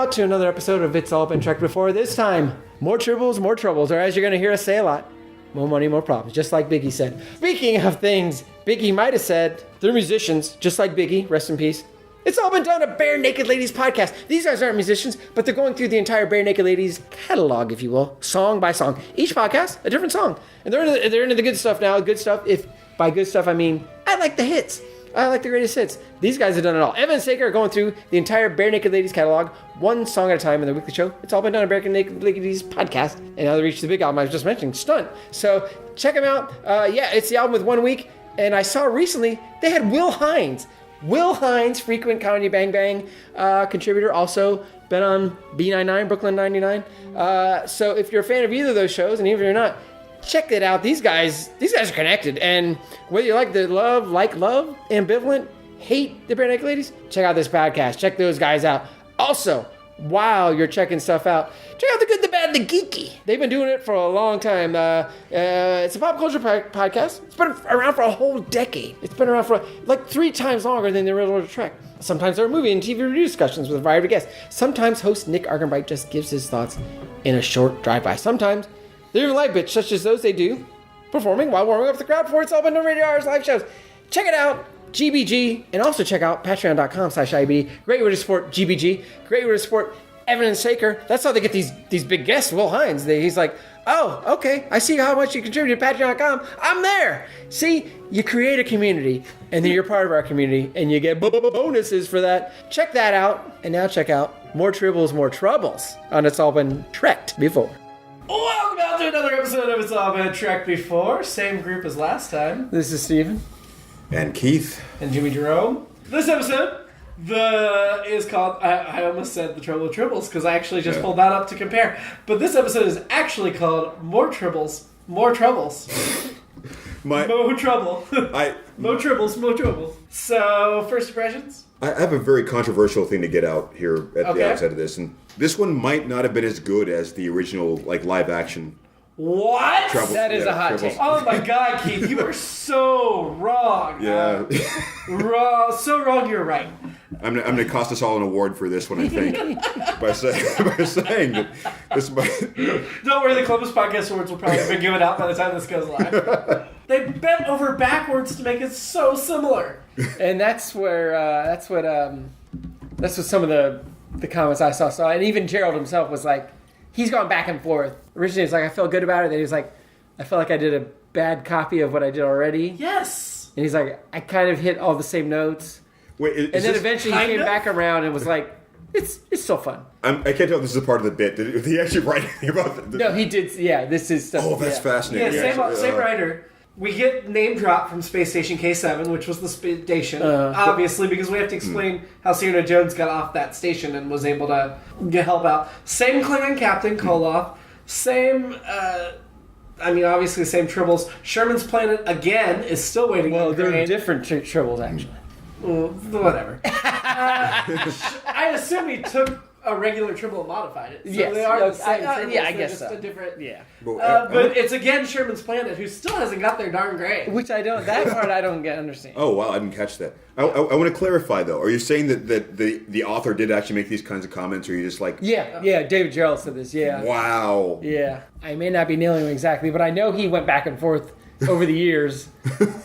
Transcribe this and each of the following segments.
out to another episode of It's All Been Trekked Before. This time, more tribbles, more troubles, or as you're going to hear us say a lot, more money, more problems, just like Biggie said. Speaking of things Biggie might have said, they're musicians, just like Biggie, rest in peace. It's all been done a Bare Naked Ladies podcast. These guys aren't musicians, but they're going through the entire Bare Naked Ladies catalog, if you will, song by song. Each podcast, a different song. And they're into the good stuff now. Good stuff, if by good stuff I mean, I like the hits. I like the greatest hits. These guys have done it all. Evan and Saker are going through the entire Bare Naked Ladies catalog, one song at a time in their weekly show. It's all been done on Bare Naked Ladies podcast. And now they reached the big album I was just mentioning, Stunt. So check them out. It's the album with 1 week. And I saw recently they had Will Hines. Will Hines, frequent Comedy Bang Bang contributor, also been on B99, Brooklyn 99. So if you're a fan of either of those shows, and even if you're not, check it out. These guys are connected. And whether you like love, ambivalent, hate the Bare Naked Ladies, check out this podcast. Check those guys out. Also, while you're checking stuff out, check out The Good, the Bad, the Geeky. They've been doing it for a long time. It's a pop culture podcast. It's been around for a whole decade. It's been around for like 3 times longer than the original Trek. Sometimes there are movie and TV review discussions with a variety of guests. Sometimes host Nick Argenbright just gives his thoughts in a short drive-by. Sometimes they're even live bits, such as those they do, performing while warming up the crowd before it's all been no radio hours live shows. Check it out. GBG, and also check out patreon.com/IABD. Great way to support GBG. Great way to support Evan and Saker. That's how they get these big guests. Will Hines, he's like, oh, okay, I see how much you contribute to patreon.com. I'm there. See, you create a community, and then you're part of our community, and you get bonuses for that. Check that out, and now check out More Tribbles, More Troubles on It's All Been Trekked Before. Welcome out to another episode of It's All Been Trekked Before. Same group as last time. This is Steven. And Keith. And Jimmy-Jerome. This episode is called, I almost said The Trouble with Tribbles, because I actually just pulled that up to compare. But this episode is actually called More Tribbles, More Troubles. Mo trouble. Mo tribbles, mo trouble. So, first impressions? I have a very controversial thing to get out here at the outset of this. And this one might not have been as good as the original live action. What? Tribbles. That is a hot Tribbles. take. Oh my God, Keith, you are so wrong. Yeah. Wrong, so wrong, you're right. I'm going to cost us all an award for this one, I think, by saying that this might... Don't worry, the Columbus Podcast Awards will probably have been given out by the time this goes live. They bent over backwards to make it so similar. And that's what some of the comments I saw. And even Gerald himself was like, he's gone back and forth. Originally, it's like, I felt good about it. Then he was like, I felt like I did a bad copy of what I did already. Yes. And he's like, I kind of hit all the same notes. Wait, and then eventually he came back around and was like, it's still fun. I can't tell if this is a part of the bit. Did he actually write anything about No, he did. Yeah, this is stuff. Oh, that's fascinating. Yeah, same writer. We get name drop from Space Station K7, which was the station, obviously, because we have to explain how Cyrano Jones got off that station and was able to help out. Same Klingon captain, Koloff. Same, obviously the same Tribbles. Sherman's planet, again, is still waiting on they're grain. different Tribbles, actually. Whatever. I assume he took a regular Tribble and modified it. So yes. they are the same Tribbles. Yeah, I guess so. A different, yeah. But it's again Sherman's planet, who still hasn't got their darn grain. Which I don't. That part I don't understand. Oh wow, I didn't catch that. I want to clarify though. Are you saying that the author did actually make these kinds of comments, or are you just like? Yeah. David Gerald said this. Yeah. Wow. Yeah, I may not be nailing him exactly, but I know he went back and forth over the years,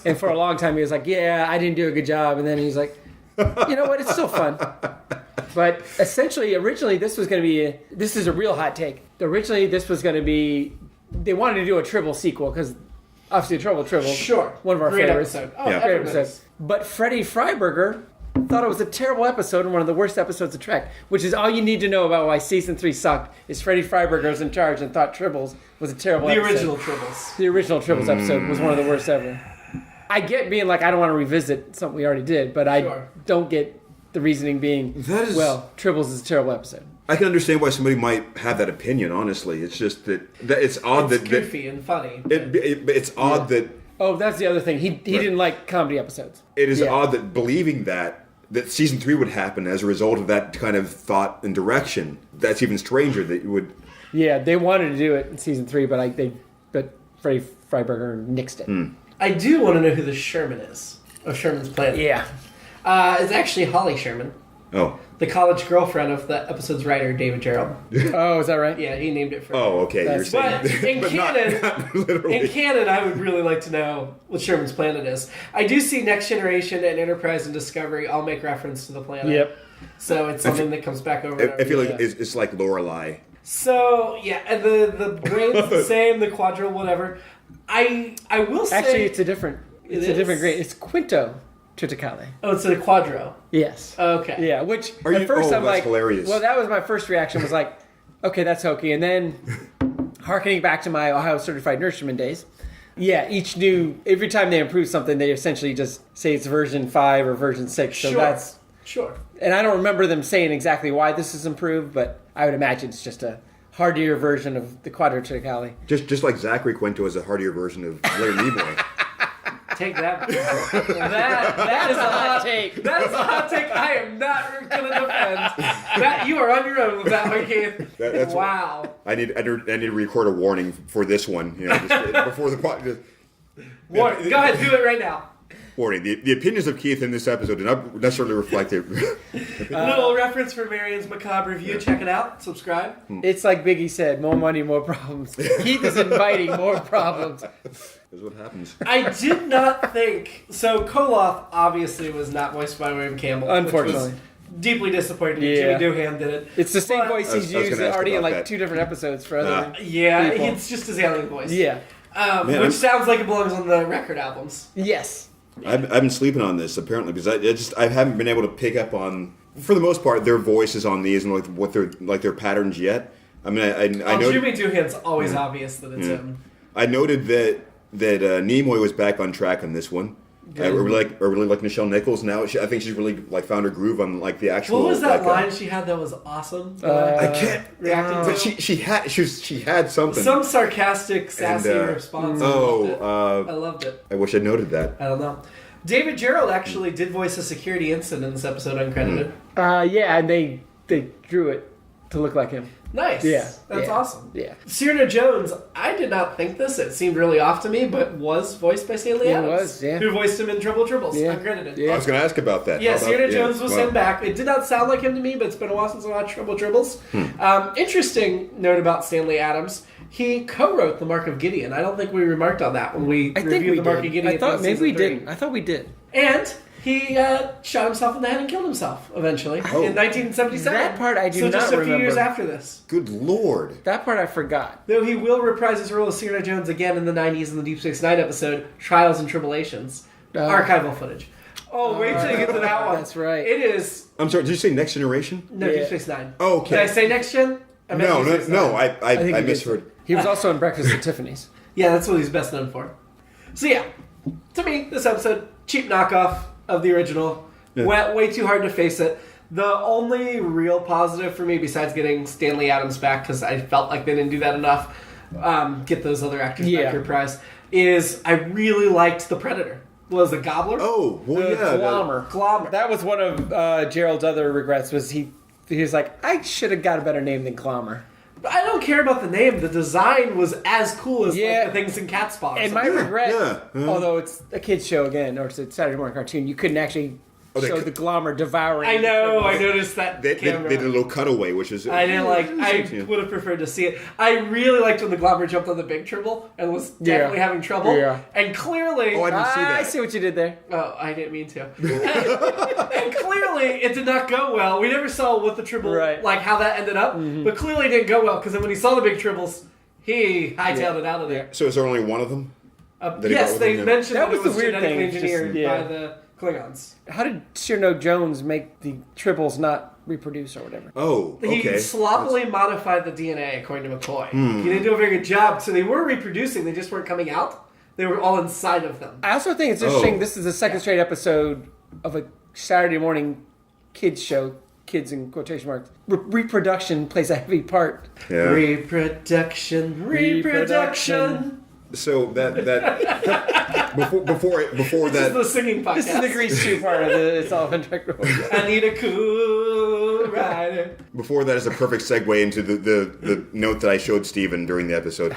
and for a long time he was like, "Yeah, I didn't do a good job," and then he's like, "You know what? It's still fun." But essentially, originally, this was going to be... This is a real hot take. Originally, this was going to be... They wanted to do a Tribble sequel, because obviously Tribble. Sure. One of our Great favorites. episode. Yeah. Great episode. But Freddie Freiberger thought it was a terrible episode and one of the worst episodes of Trek, which is all you need to know about why Season 3 sucked, is Freddie Freiberger was in charge and thought Tribbles was a terrible episode. The original Tribbles episode was one of the worst ever. I get being like, I don't want to revisit something we already did, but I don't get... The reasoning being, Tribbles is a terrible episode. I can understand why somebody might have that opinion, honestly. It's just that it's odd it's goofy and funny. It's odd that... Oh, that's the other thing. He didn't like comedy episodes. It is odd that believing that Season 3 would happen as a result of that kind of thought and direction. That's even stranger that you would... Yeah, they wanted to do it in Season 3, but Freddie Freiberger nixed it. I do want to know who the Sherman is, of Sherman's planet. Yeah. It's actually Holly Sherman. Oh. The college girlfriend of the episode's writer, David Jerome. Oh, is that right? Yeah, he named it for her. Oh, okay. You're saying, But in canon, not literally. in canon, I would really like to know what Sherman's planet is. I do see Next Generation and Enterprise and Discovery all make reference to the planet. Yep. So it's something that comes back over and over. I feel like it's like Lorelei. So, yeah, and the brain's the same, the quadrille, whatever. I will say... Actually, it's a different grade. It's Quinto Triticale. Oh, it's a quadro. Yes. Okay. Yeah, which Are at you- first oh, I'm that's like, hilarious. well, that was my first reaction, was like, okay, that's hokey. And then, harkening back to my Ohio Certified Nurseryman days, yeah, every time they improve something, they essentially just say it's version 5 or version 6. So that's... Sure. And I don't remember them saying exactly why this is improved, but I would imagine it's just a hardier version of the Quadro Triticale. Just like Zachary Quinto is a hardier version of Larry Nimoy. Take that. that is a hot take. That is a hot take I am not going to defend. That you are on your own with that one, Keith. That's wow. I need to record a warning for this one. Just before the podcast. Go ahead, do it right now. Warning: the opinions of Keith in this episode do not necessarily reflect it. Little reference for Marion's Macabre review. Check it out. Subscribe. It's like Biggie said, more money, more problems. Keith is inviting more problems. That's what happens. I did not think... So, Koloth obviously was not voiced by William Campbell. Unfortunately. Which was deeply disappointing. Yeah. Jimmy Doohan did it. It's the same But- voice he's I was used gonna ask already in about like that. 2 different episodes for other Yeah, people. it's just his alien voice. Yeah. Which sounds like it belongs on the record albums. Yes. I've been sleeping on this apparently because I haven't been able to pick up on, for the most part, their voices on these and like what their patterns yet. I mean, I know Jimmy Doohan's always obvious that it's him. I noted that Nimoy was back on track on this one. I really like Nichelle Nichols now. I think she's really like found her groove on like the actual. What was that like, line she had that was awesome? I can't reacting But to? she had something. Some sarcastic, sassy And, response. oh, I loved it. I wish I noted that. I don't know. David Gerald actually did voice a security incident in this episode, uncredited. Yeah, and they drew it to look like him. Nice. Yeah. That's Yeah. awesome. Yeah. Cyrano Jones, I did not think this. It seemed really off to me, but was voiced by Stanley It Adams. was, yeah. Who voiced him in Tribbles, Yeah. uncredited. Yeah. I was going to ask about that. Yeah, How about- Cyrano Jones was wow. him back. It did not sound like him to me, but it's been a while since I watched Tribbles. Interesting note about Stanley Adams. He co-wrote The Mark of Gideon. I don't think we remarked on that when we I think reviewed we The Mark of did. Gideon. I thought for maybe we season 3. didn't. I thought we did. And he shot himself in the head and killed himself eventually Oh. in 1977. That part I do so just not a few years remember. after this. Good Lord. That part I forgot. Though he will reprise his role as Cyrano Jones again in the 90s in the Deep Space Nine episode, Trials and Tribulations. Archival footage. Oh, wait till you get to that one. That's right. It is... I'm sorry, did you say Next Generation? No, Yeah. Deep Space Nine. Oh, okay. Did I say Next Gen? I meant No, Deep Space no, Nine. I think he did. misheard. He was also in Breakfast at Tiffany's. Yeah, that's what he's best known for. So yeah, to me, this episode, cheap knockoff of the original. Yeah. Way too hard to face it. The only real positive for me, besides getting Stanley Adams back, because I felt like they didn't do that enough, get those other actors back your prize, is I really liked the Predator. Was the Gobbler? Oh, well, The yeah. Glommer. That was one of Gerald's other regrets. Was he was like, I should have got a better name than Glommer. But I don't care about the name. The design was as cool as Yeah. like, the things in Cat Spa. or And my something. regret, yeah. although it's a kid's show again, or it's a Saturday morning cartoon, you couldn't actually they show could- the Glommer devouring. I know. the I Tribbles. noticed that They camera. did a little cutaway, which is... I didn't like. I Yeah. would have preferred to see it. I really liked when the Glommer jumped on the big Tribble and was definitely having trouble. Yeah. And clearly, Oh, I didn't see that. I see what you did there. oh, I didn't mean to. And clearly, it did not go well. We never saw what the Tribble, Right. like how that ended up. But clearly, it didn't go well because then when he saw the big Tribbles, he hightailed it out of there. So is there only one of them? That he Yes, brought with they him, yeah. mentioned That that, it was was the weird genetically thing, just- engineered yeah. by the Klingons. How did Cyrano Jones make the Tribbles not reproduce or whatever? Oh, okay. He sloppily modified the DNA, according to McCoy. Hmm. He didn't do a very good job, so they were reproducing, they just weren't coming out. They were all inside of them. I also think it's interesting. Oh. This is the second straight episode of a Saturday morning kids show. Kids in quotation marks. Reproduction plays a heavy part. Yeah. Reproduction. So that before This is that the singing podcast. This is the Grease 2 part of the It's All Been Direct. I need a cool rider. before that is a perfect segue into the note that I showed Steven during the episode.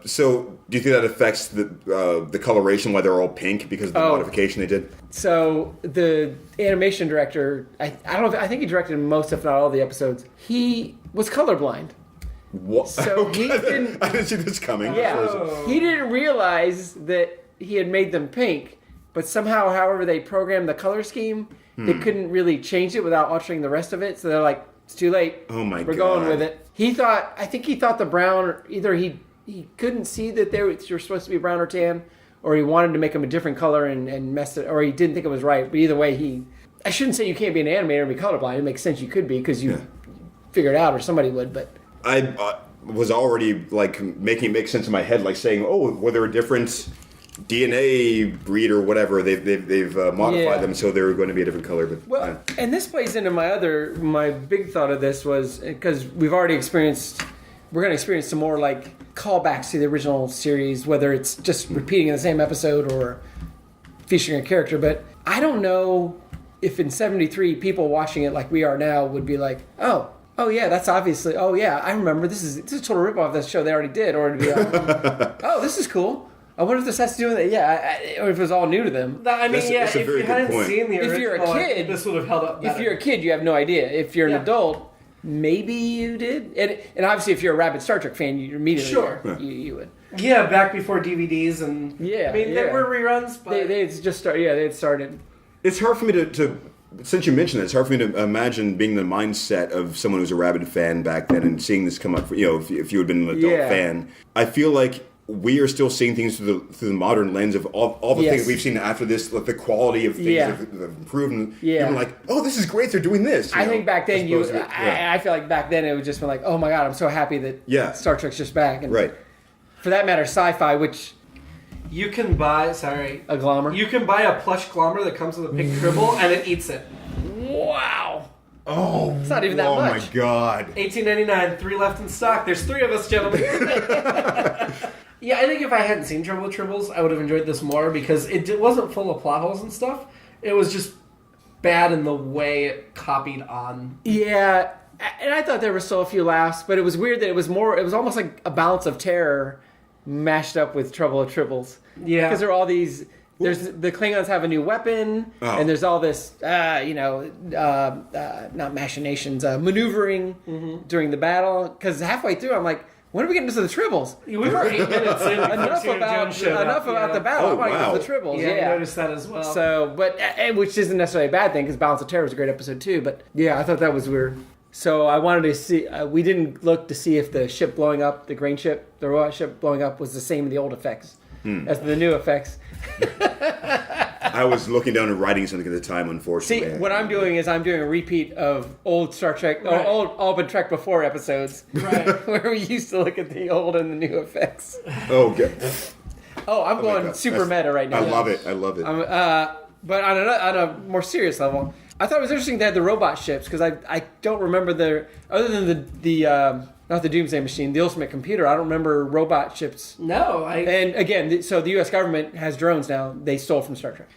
So, do you think that affects the coloration, why they're all pink because of the modification they did? So the animation director, I don't know. I think he directed most, if not all, the episodes. He was colorblind. What? So he didn't. I didn't see this coming. Yeah, he didn't realize that he had made them pink, but somehow, however they programmed the color scheme, they couldn't really change it without altering the rest of it. So they're like, "It's too late. Oh my god, we're going with it." I think he thought the brown, either he couldn't see that they were supposed to be brown or tan, or he wanted to make them a different color and messed it, or he didn't think it was right. But either way, I shouldn't say you can't be an animator and be colorblind. It makes sense you could be because you figured it out, or somebody would. But I was already like making it make sense in my head, like saying, "Oh, well, they're a different DNA breed or whatever. They've modified them, so they're going to be a different color." But and this plays into my big thought of this was because we're going to experience some more like callbacks to the original series, whether it's just repeating in the same episode or featuring a character. But I don't know if in '73 people watching it like we are now would be like, oh yeah, that's obviously, oh yeah, I remember this is a total ripoff of this show they already did, or it'd be like, oh, this is cool. I wonder if this has to do with it. Yeah, or if it was all new to them. I mean, that's if you hadn't seen the original, if you're a kid, this would have held up better. If you're a kid, you have no idea. If you're an adult, maybe you did. And obviously, if you're a rabid Star Trek fan, you immediately you would. Yeah, back before DVDs and there were reruns, but they had just started. Yeah, they had started. It's hard for me to since you mentioned it, it's hard for me to imagine being the mindset of someone who's a rabid fan back then and seeing this come up. If you had been an adult fan, I feel like we are still seeing things through the modern lens of all the things we've seen after this, like the quality of things have improved. And you're like, oh, this is great, they're doing this. I think back then I feel like back then it would just be like, oh my god, I'm so happy that Star Trek's just back. And for that matter, sci-fi, which you can buy, a glommer. You can buy a plush glommer that comes with a pink tribble and it eats it. Wow. Oh, it's not even that much. Oh my god. $18.99, 3 left in stock. There's 3 of us, gentlemen. Yeah, I think if I hadn't seen Trouble with Tribbles, I would have enjoyed this more because it wasn't full of plot holes and stuff. It was just bad in the way it copied on. Yeah, and I thought there were still a few laughs, but it was weird that it was almost like a balance of terror mashed up with Trouble with Tribbles. Yeah. Because there are all these... the Klingons have a new weapon, and there's all this, not machinations, maneuvering during the battle. Because halfway through, I'm like, when are we getting to the Tribbles? We were 8 minutes in. enough about the battle. I want to get to the Tribbles. Yeah, I noticed that as well. So, which isn't necessarily a bad thing, because Balance of Terror was a great episode too. But yeah, I thought that was weird. So I wanted to see. We didn't look to see if the ship blowing up, the grain ship, the robot ship blowing up, was the same in the old effects as the new effects. I was looking down and writing something at the time, unfortunately. See, what I'm doing is I'm doing a repeat of old Star Trek, or old but Trek Before episodes, where we used to look at the old and the new effects. Oh, good. I'm going super meta right now. I love it. But on a more serious level, I thought it was interesting they had the robot ships, because I don't remember other than the not the Doomsday Machine, the Ultimate Computer. I don't remember robot ships. No, And again, so the U.S. government has drones now. They stole from Star Trek.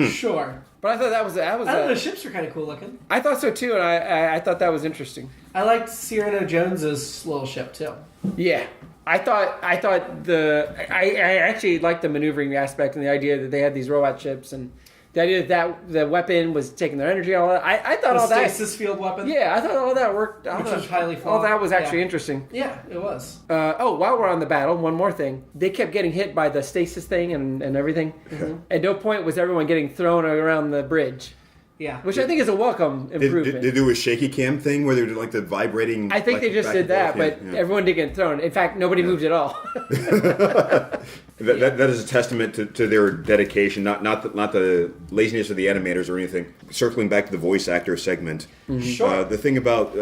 Sure. But I thought that was. The ships are kind of cool looking. I thought so too, and I thought that was interesting. I liked Cyrano Jones's little ship too. Yeah. I actually liked the maneuvering aspect and the idea that they had these robot ships and the idea that the weapon was taking their energy and all that. I thought all that... stasis field weapon? Yeah, I thought all that worked. Which was highly flawed. All that was actually interesting. Yeah, it was. While we're on the battle, one more thing. They kept getting hit by the stasis thing and everything. Mm-hmm. At no point was everyone getting thrown around the bridge. Yeah. Which I think is a welcome improvement. Did they do a shaky cam thing where they did like the vibrating... I think they just did that, but everyone did get thrown. In fact, nobody moved at all. That is a testament to their dedication, not the laziness of the animators or anything. Circling back to the voice actor segment, the thing about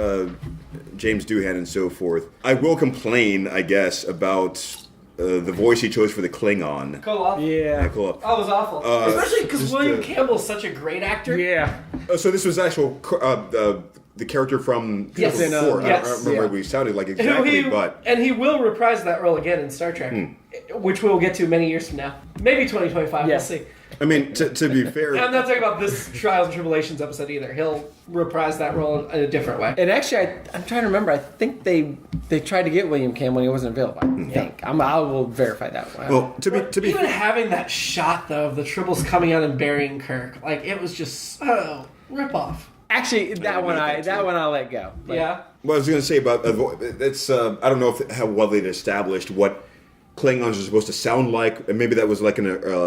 James Doohan and so forth, I will complain, I guess, about the voice he chose for the Klingon. Koloff. Yeah. Koloff. Oh, it was awful. Especially because William Campbell's such a great actor. Yeah. So this was actual... the character from before. I don't remember what he sounded like exactly, but... And he will reprise that role again in Star Trek, which we'll get to many years from now. Maybe 2025, we'll see. I mean, to be fair, I'm not talking about this Trials and Tribulations episode either. He'll reprise that role in a different way. And actually, I'm trying to remember. I think they tried to get William Cam when he wasn't available. I think. I will verify that one. well, to be Even having that shot though of the Tribbles coming out and burying Kirk, like it was just so rip off. Actually, that one I'll let go. Like, Yeah. Well, I was going to say about it's. I don't know how well they'd established what Klingons are supposed to sound like, and maybe that was like in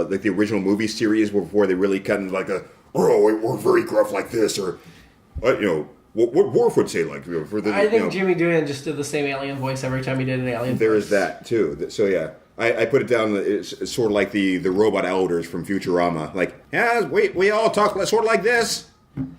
like the original movie series before they really kind of like we're very gruff like this, or what Worf would say like for the. I think Jimmy Doohan just did the same alien voice every time he did an alien. There voice. is that too. So yeah. I put it down. It's sort of like the robot elders from Futurama. Like, yeah, we all talk sort of like this.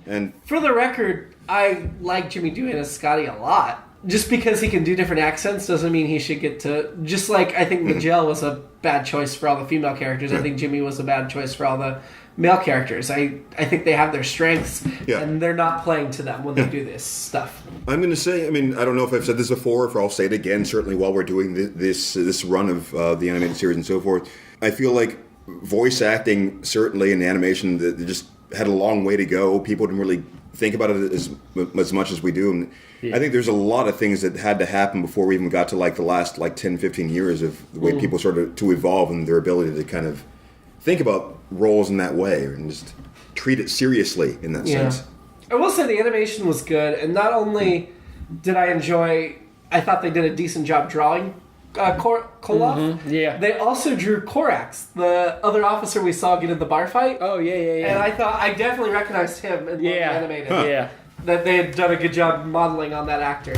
And For the record, I like Jimmy Doohan as Scotty a lot. Just because he can do different accents doesn't mean he should get to... Just like I think Miguel was a bad choice for all the female characters, I think Jimmy was a bad choice for all the male characters. I think they have their strengths, and they're not playing to them when they do this stuff. I'm going to say, I mean, I don't know if I've said this before, if I'll say it again, certainly while we're doing this run of the animated series and so forth. I feel like voice acting, certainly in animation, that just had a long way to go. People didn't really think about it as much as we do. And I think there's a lot of things that had to happen before we even got to like the last 10, 15 years of the way people started to evolve and their ability to kind of think about roles in that way and just treat it seriously in that sense. I will say the animation was good, and not only did I thought they did a decent job drawing Koloff. Yeah. They also drew Korax, the other officer we saw get in the bar fight. Oh, yeah. And I thought I definitely recognized him in the animated. Yeah. That they had done a good job modeling on that actor,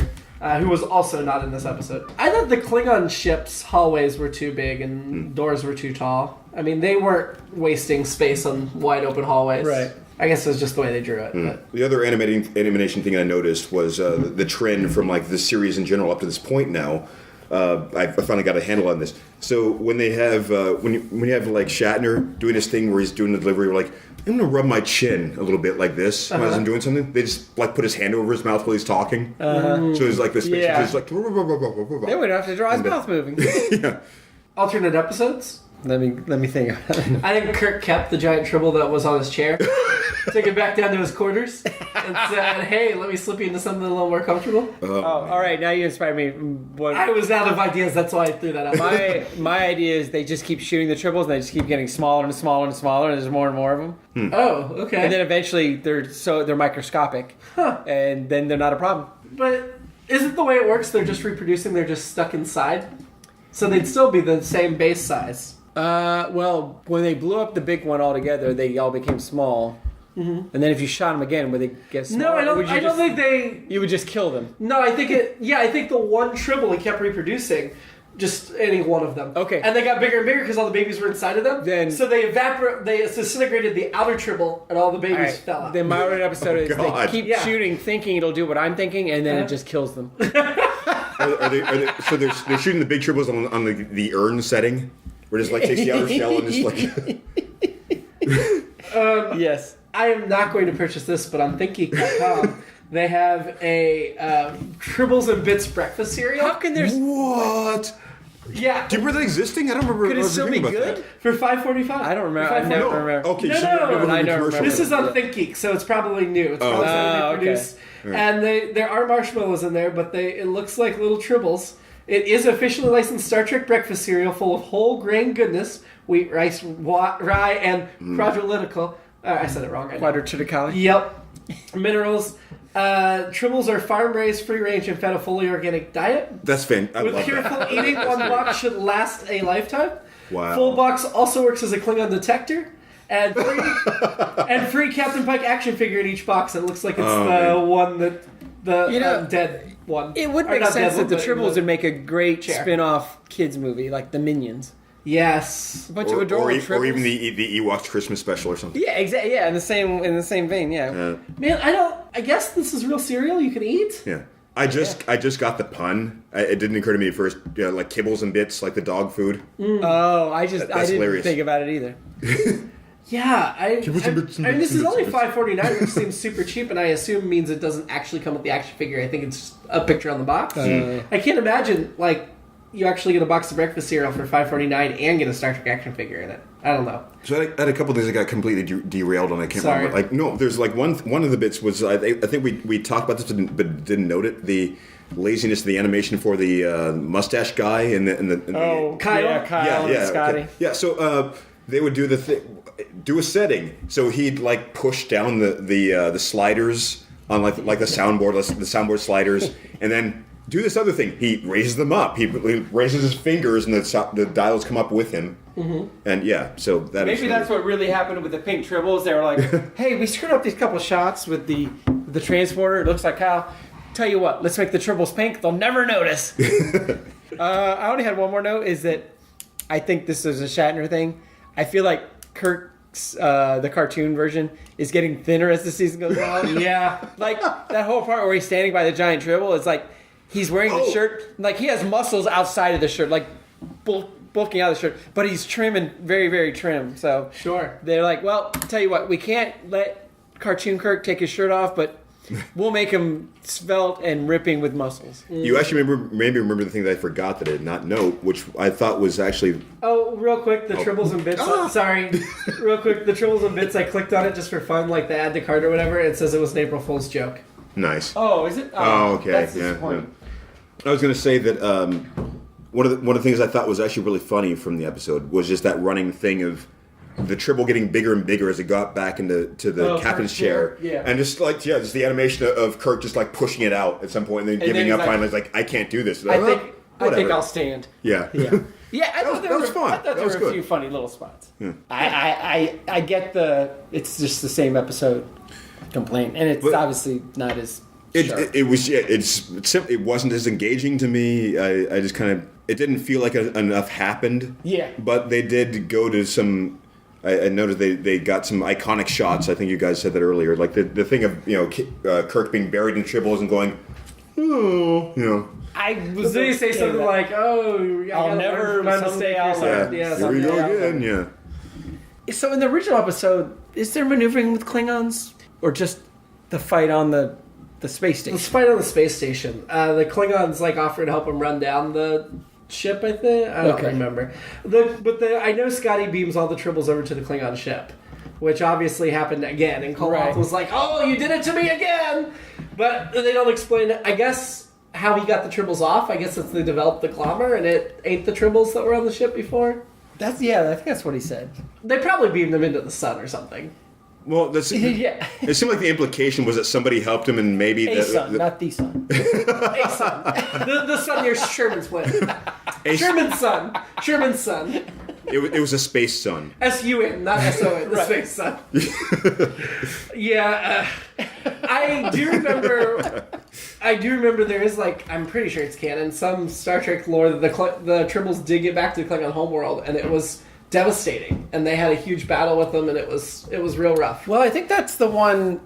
who was also not in this episode. I thought the Klingon ship's hallways were too big and doors were too tall. I mean, they weren't wasting space on wide open hallways. Right. I guess it was just the way they drew it. But. The other animation thing I noticed was the trend from like the series in general up to this point now. I finally got a handle on this. So when they have when you have like Shatner doing this thing where he's doing the delivery, we're like, I'm gonna rub my chin a little bit like this as I'm doing something. They just like put his hand over his mouth while he's talking. So it's like this. Yeah. It's like. They would have to draw his mouth moving. Yeah. Alternate episodes? Let me think. I think Kirk kept the giant Tribble that was on his chair, took it back down to his quarters, and said, "Hey, let me slip you into something a little more comfortable." All right. Now you inspired me. I was out of ideas. That's why I threw that out. My idea is they just keep shooting the Tribbles and they just keep getting smaller and smaller and smaller, and there's more and more of them. Oh, okay. And then eventually they're microscopic, and then they're not a problem. But isn't the way it works? They're just reproducing. They're just stuck inside, so they'd still be the same base size. Well, when they blew up the big one altogether, they all became small. And then if you shot them again, would they get smaller? No, I don't think they. You would just kill them. No, I think it. Yeah, I think the one Tribble he kept reproducing, just any one of them. Okay. And they got bigger and bigger because all the babies were inside of them. Then so they disintegrated the outer Tribble, and all the babies fell out. Then my other episode is God. they keep shooting, thinking it'll do what I'm thinking, and then it just kills them. Are they, so they're shooting the big Tribbles on the urn setting, where it just like takes the outer shell and just like. Yes. I am not going to purchase this, but on ThinkGeek.com, they have a Tribbles and Bits breakfast cereal. How can there? What? Yeah. Do you remember that existing? I don't remember. Could it still be good? For $5.45. I don't remember. I never remember. Okay, No, so no, you remember I the don't commercial. remember. This is on ThinkGeek, so it's probably new. It's probably something they produced. Right. And there are marshmallows in there, but it looks like little Tribbles. It is officially licensed Star Trek breakfast cereal full of whole grain goodness, wheat, rice, rye, and quadrilytical. I said it wrong. Quadrilytically? Yep. Minerals. Tribbles are farm-raised, free-range, and fed a fully organic diet. That's fantastic. I With love careful that. eating, one box should last a lifetime. Wow. Full box also works as a Klingon detector. And free Captain Pike action figure in each box. It looks like it's one that the dead one. It would Or make not sense dead that the one, but Tribbles would make a great chair. spin-off kids movie, like the Minions. Yes. A bunch of adorable Tribbles. or even the Ewoks Christmas special or something. Yeah, exactly. Yeah, in the same vein. Yeah. Man, I guess this is real cereal you can eat. Yeah. I just got the pun. It didn't occur to me at first. Like Kibbles and Bits, like the dog food. Oh, I didn't hilarious. think about it either. Yeah, I mean, this is only bits. $5.49, which seems super cheap, and I assume means it doesn't actually come with the action figure. I think it's just a picture on the box. I can't imagine, like, you actually get a box of breakfast cereal for $5.49 and get a Star Trek action figure in it. I don't know. So I had a couple of things that got completely derailed, and I can't Sorry. remember. Like, no, there's like one of the bits was I think we talked about this, but didn't note it. The laziness of the animation for the mustache guy and the Kyle? Yeah, Kyle and Scotty. okay. Yeah. So they would do do a setting. So he'd like push down the sliders on like the soundboard sliders, and then do this other thing. He raises them up. He raises his fingers, and the dials come up with him. Mm-hmm. And yeah, so that maybe that's what really happened with the pink Tribbles. They were like, "Hey, we screwed up these couple shots with the transporter. It looks like Kyle. Tell you what, let's make the Tribbles pink. They'll never notice." I only had one more note. Is that I think this is a Shatner thing. I feel like Kirk's the cartoon version is getting thinner as the season goes on. Yeah. Like that whole part where he's standing by the giant Tribble is like he's wearing the shirt. Like he has muscles outside of the shirt, like bulking out of the shirt, but he's trim and very, very trim. So Sure. they're like, well, tell you what, we can't let cartoon Kirk take his shirt off, but we'll make him svelte and ripping with muscles. You actually remember the thing that I forgot that I did not note, which I thought was actually. Oh, real quick, the Tribbles and Bits. Sorry. Real quick, the Tribbles and Bits, I clicked on it just for fun, like the add to cart or whatever. It says it was an April Fool's joke. Nice. Oh, is it? Oh, okay. That's Yeah. disappointing. I was going to say that one of the things I thought was actually really funny from the episode was just that running thing of the Tribble getting bigger and bigger as it got back into the captain's Kirk's chair. Yeah. And just the animation of Kirk just like pushing it out at some point and then giving then up he's finally. It's like, I can't do this. I Like, think whatever. I'll stand. Yeah. Yeah, I thought that was fun. I thought That there was were a good. few funny little spots. Yeah. I get it's just the same episode complaint, and it's obviously not as sharp. It wasn't as engaging to me. I just kind of, it didn't feel like enough happened. Yeah. But they did go to some. I noticed they got some iconic shots. I think you guys said that earlier. Like the thing of Kirk being buried in Tribbles and going, oh, So you say something like, "Oh, I'll never learn stay or outside." something. yeah, Yeah, here we something. go again. Yeah. So in the original episode, is there maneuvering with Klingons, or just the fight on the space station? Let's fight on the space station. The Klingons offer to help him run down the ship. I think I don't remember. I know Scotty beams all the Tribbles over to the Klingon ship, which obviously happened again. And Koloth was like, "Oh, you did it to me again!" But they don't explain it. I guess how he got the Tribbles off. I guess it's they developed the Glommer and it ate the Tribbles that were on the ship before. I think that's what he said. They probably beamed them into the sun or something. Well, that's Yeah. It seemed like the implication was that somebody helped him, and maybe A sun, not the sun. A sun. The sun near Sherman's planet. Sherman's sun. Sherman's sun. It was a space sun. S-U-N, not S-O-N, the space sun. Yeah, I do remember there is I'm pretty sure it's canon, some Star Trek lore that the Tribbles did get back to the Klingon homeworld, and it was devastating, and they had a huge battle with them, and it was real rough. Well, I think that's the one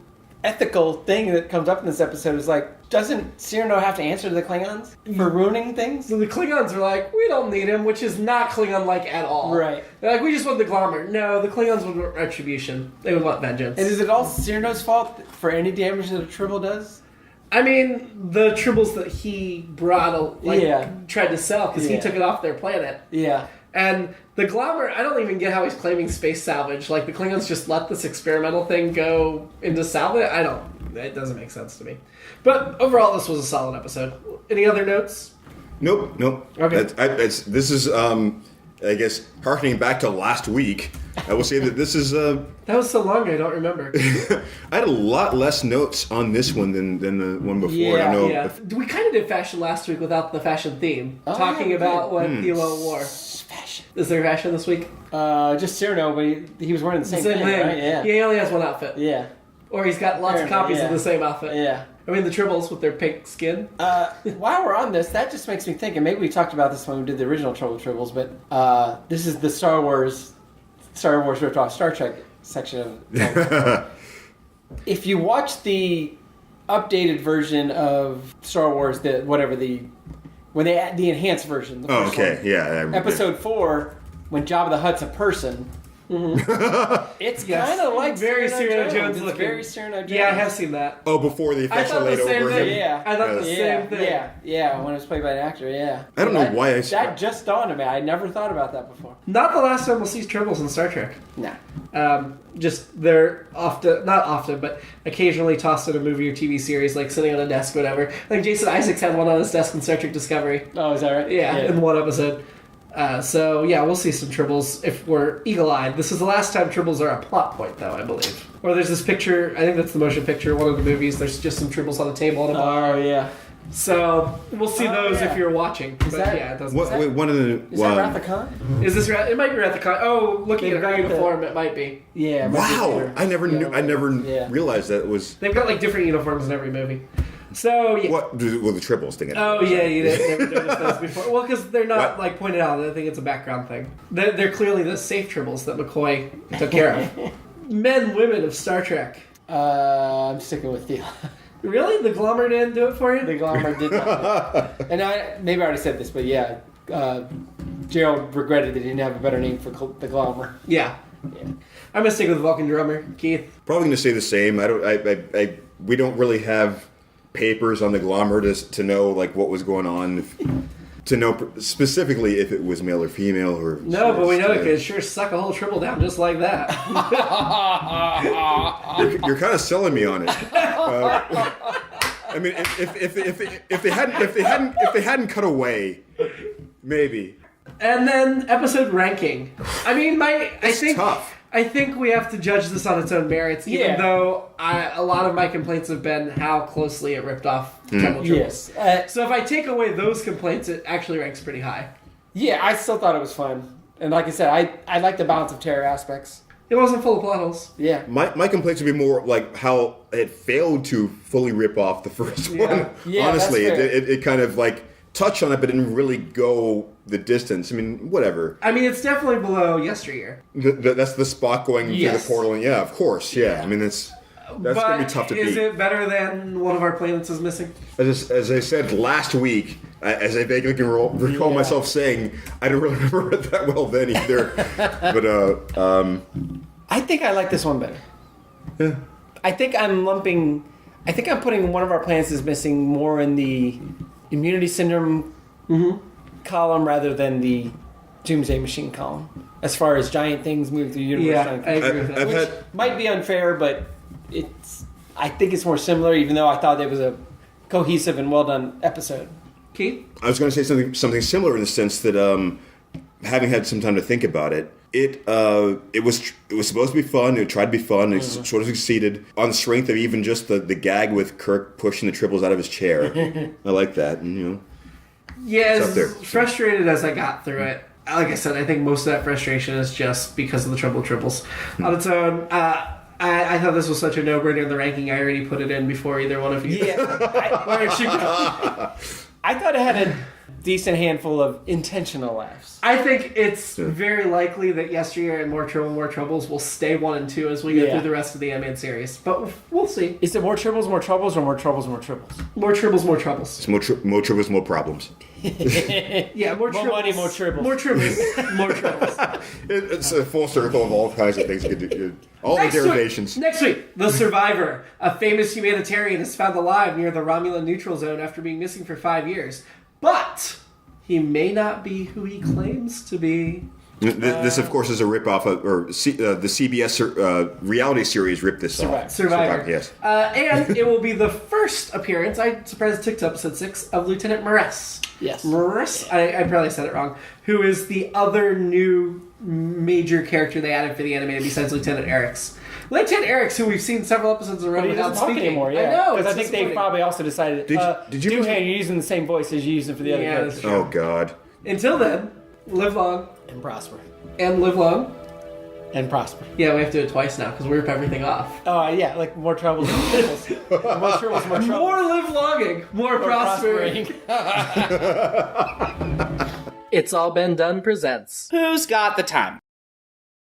ethical thing that comes up in this episode is doesn't Cyrano have to answer to the Klingons for ruining things? So the Klingons are like, we don't need him, which is not Klingon-like at all. Right. They're like, we just want the Glommer. No, the Klingons would want retribution. They would want vengeance. And is it all Cyrano's fault for any damage that a Tribble does? I mean, the Tribbles that he brought, tried to sell, because he took it off their planet. Yeah. And the Glommer, I don't even get how he's claiming space salvage. The Klingons just let this experimental thing go into salvage. It doesn't make sense to me. But overall, this was a solid episode. Any other notes? Nope. Okay. This is, I guess, harkening back to last week. I will say that this is. That was so long, I don't remember. I had a lot less notes on this one than the one before. Yeah, I know. Yeah. We kind of did fashion last week without the fashion theme. Talking about what Hilo wore. Fashion. Is there fashion this week? Just Cyrano, but he was wearing the same thing, right? Yeah. He only has one outfit. Yeah. Or he's got lots of copies of the same outfit. Yeah. I mean, the Tribbles with their pink skin. While we're on this, that just makes me think, and maybe we talked about this when we did the original Tribbles, but this is the Star Wars ripped off Star Trek section of If you watch the updated version of Star Wars, when they add the enhanced version, the first one, Yeah. Episode 4, when Jabba the Hutt's a person, It's Yes. kind of like Very Cyrano Jones It's looking. very Cyrano Jones. Yeah, I have seen that. Oh, before the I effects are thought the laid same over thing. him. Yeah. I thought the Yes. same thing. Yeah, when it was played by an actor, yeah. I don't know why I... That just dawned on me. I never thought about that before. Not the last time we'll see Tribbles in Star Trek. Nah. Just they're often, not often, but occasionally tossed in a movie or TV series, like sitting on a desk, whatever. Like Jason Isaacs had one on his desk in Star Trek Discovery. Oh, is that right? Yeah, in one episode. So yeah, we'll see some Tribbles if we're eagle-eyed. This is the last time Tribbles are a plot point, though, I believe. Or there's this picture, I think that's the motion picture, one of the movies, there's just some Tribbles on a table in a bar. Oh, yeah. So we'll see those yeah. if you're watching. But that- yeah, it doesn't. Wait, one of the... Is that Wrath of Khan? Is this it might be Wrath of Khan. Oh, looking They've at her got uniform, it might be. Yeah. it might be Wow! there. I never knew. I never Yeah. realized that it was... They've got like different uniforms in every movie. So yeah. What? Well, the Tribbles thing. Oh yeah, you never noticed those before. Well, because they're not What? like pointed out. I think it's a background thing. They're clearly the safe Tribbles that McCoy took care of. Men, women of Star Trek. I'm sticking with you. Really, the Glommer didn't do it for you? The Glommer did not. And maybe I already said this, but yeah, Gerald regretted that he didn't have a better name for the Glommer. Yeah. Yeah. I'm gonna stick with Vulcan drummer Keith. Probably going to say the same. We don't really have papers on the Glommer to know like what was going on, to know specifically if it was male or female or. No, but we know it could sure suck a whole Tribble down just like that. You're kind of selling me on it. I mean, if they hadn't cut away, maybe. And then episode ranking. I mean, Tough. I think we have to judge this on its own merits, even Yeah. though a lot of my complaints have been how closely it ripped off Tribble Tribbles. Yes. So if I take away those complaints, it actually ranks pretty high. Yeah, I still thought it was fun. And like I said, I like the balance of terror aspects. It wasn't full of plot holes. Yeah. My complaints would be more like how it failed to fully rip off the first one. Yeah, Honestly, that's fair. it kind of like touched on it, but didn't really go the distance. I mean, whatever. I mean, it's definitely below yesteryear. That's the Spock going Yes. through the portal. And yeah, of course. Yeah. I mean, that's going to be tough to is beat. it better than one of our planets is missing? As I said last week, as I vaguely can recall myself saying, I don't really remember it that well then either. But I think I like this one better. yeah. I think I'm putting one of our planets is missing more in the immunity syndrome column rather than the doomsday machine column. As far as giant things moving through the universe. Yeah, giant I things. agree with that. I've Which had might be unfair, but I think it's more similar, even though I thought it was a cohesive and well done episode. Keith? I was going to say something similar in the sense that having had some time to think about it, it was supposed to be fun. It tried to be fun. It sort of succeeded on the strength of even just the gag with Kirk pushing the Tribbles out of his chair. I like that. And, Yeah, It's up there. as frustrated as I got through it, like I said, I think most of that frustration is just because of the Tribbles. On its own, I thought this was such a no-brainer in the ranking. I already put it in before either one of you. Yeah. Where it should go. I thought it had a decent handful of intentional laughs. I think it's very likely that Yesteryear and More Troubles will stay 1 and 2 as we go through the rest of the animated series. But we'll see. Is it more Tribbles, more troubles, or more troubles, more tribbles? More Troubles. It's more Tribbles, more problems. Yeah, more More Tribbles. money, more Tribbles. More Tribbles. More Troubles. It's a full circle of all kinds of things you could do. All the derivations. Next week, The Survivor. A famous humanitarian is found alive near the Romulan neutral zone after being missing for 5 years. But he may not be who he claims to be. This, of course, is a ripoff of the CBS reality series ripped this off. Survivor. Yes. And it will be the first appearance, I'm surprised it took to episode 6, of Lieutenant Morris. Yes. Morris, I probably said it wrong, who is the other new major character they added for the animated besides Lieutenant Eric's. Lieutenant Eric's, who we've seen several episodes in a row But he without doesn't talk speaking anymore, I yeah. know, Because I it's think they disappointing. probably also decided, Did you Doohan, mention- you're using the same voice as you're using for the other Yeah, characters. that's true. Oh, God. Until then, live long And prosper. and live long. And prosper. Yeah, we have to do it twice now because we rip everything off. Oh, yeah, like more troubles, more troubles. More troubles, more troubles. More live longing, more prospering. prospering. It's All Been Done presents. Who's got the time?